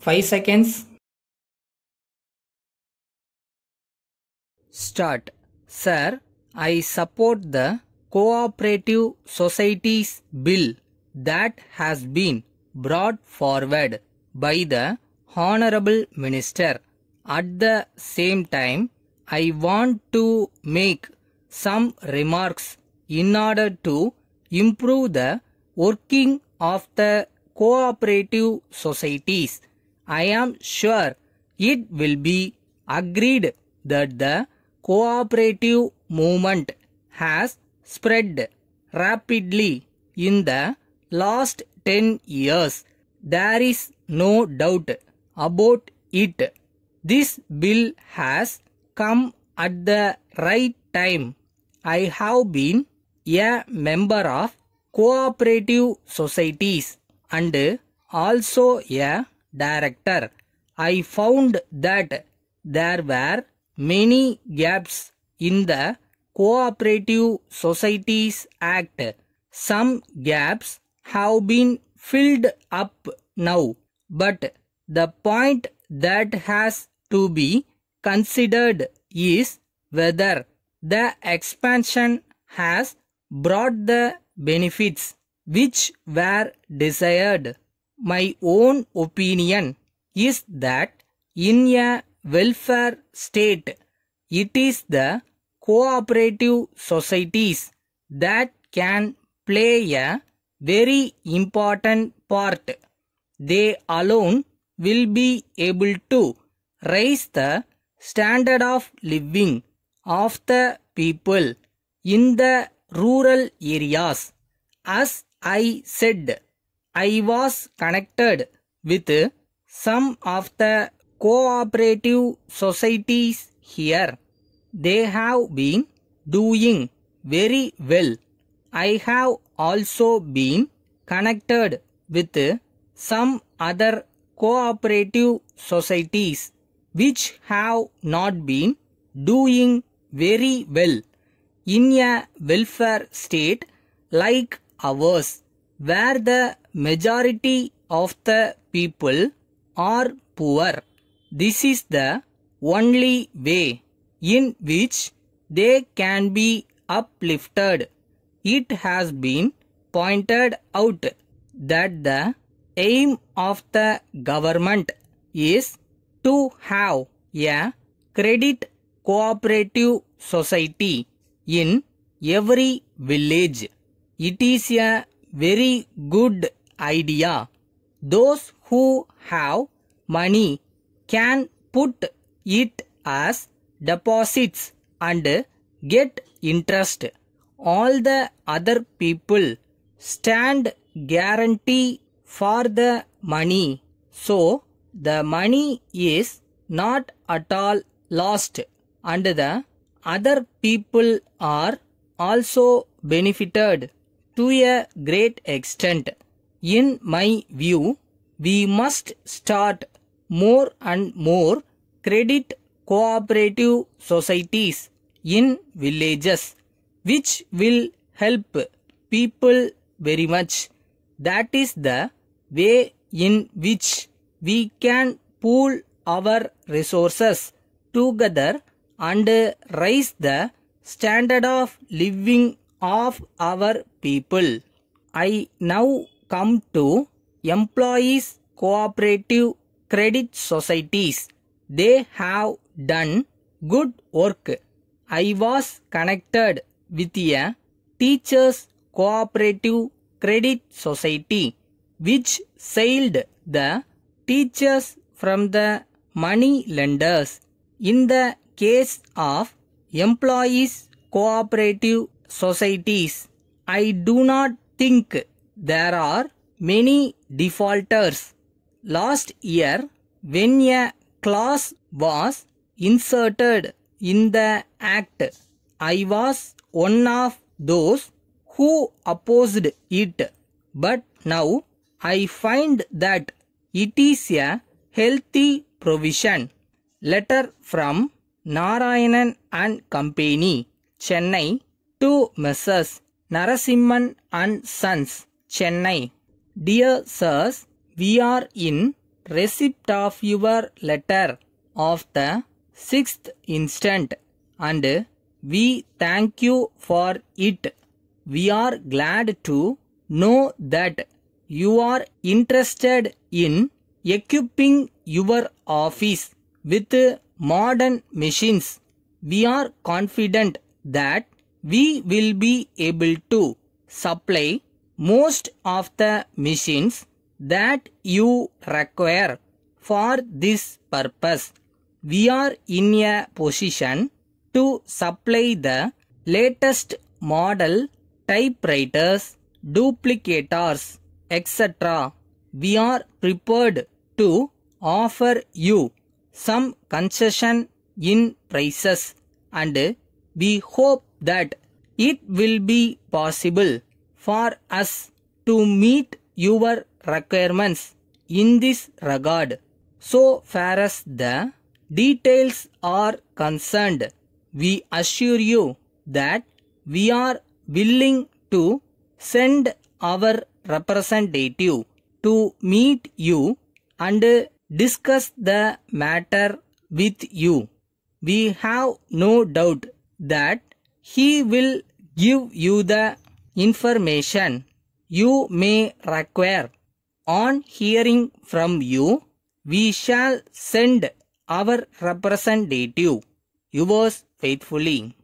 5 seconds. Start. Sir, I support the Cooperative Societies Bill that has been brought forward by the Honorable Minister. At the same time, I want to make some remarks in order to improve the working of the cooperative societies. I am sure it will be agreed that the cooperative movement has spread rapidly in the last 10 years. There is no doubt about it. This bill has come at the right time. I have been a member of cooperative societies and also a director. I found that there were many gaps in the Cooperative Societies Act. Some gaps have been filled up now, but the point that has to be considered is whether the expansion has brought the benefits which were desired. My own opinion is that in a welfare state, it is the cooperative societies that can play a very important part. They alone will be able to raise the standard of living of the people in the rural areas. As I said, I was connected with some of the cooperative societies here. They have been doing very well. I have also been connected with some other cooperative societies which have not been doing very well. In a welfare state like ours, where the majority of the people are poor, this is the only way in which they can be uplifted. It has been pointed out that the aim of the government is to have a credit cooperative society in every village. It is a very good idea. Those who have money can put it as deposits and get interest. All the other people stand guarantee for the money. So the money is not at all lost and the other people are also benefited to a great extent. In my view, we must start more and more credit cooperative societies in villages, which will help people very much. That is the way in which we can pool our resources together and raise the standard of living of our people. I now come to employees cooperative credit societies. They have done good work. I was connected with a teachers cooperative credit society which saved the teachers from the money lenders. In the case of employees cooperative societies, I do not think there are many defaulters. Last year, when a clause was inserted in the act, I was one of those who opposed it. But now I find that it is a healthy provision. Letter from Narayanan and Company, Chennai, to Messrs. Narasimhan and Sons, Chennai. Dear Sirs, we are in receipt of your letter of the 6th instant, and we thank you for it. We are glad to know that you are interested in equipping your office with modern machines. We are confident that we will be able to supply most of the machines that you require for this purpose. We are in a position to supply the latest model typewriters, duplicators, etc. We are prepared to offer you some concession in prices, and we hope that it will be possible for us to meet your requirements in this regard. So far as the details are concerned, we assure you that we are willing to send our representative to meet you and discuss the matter with you. We have no doubt that he will give you the information you may require. On hearing from you, we shall send our representative. Yours faithfully.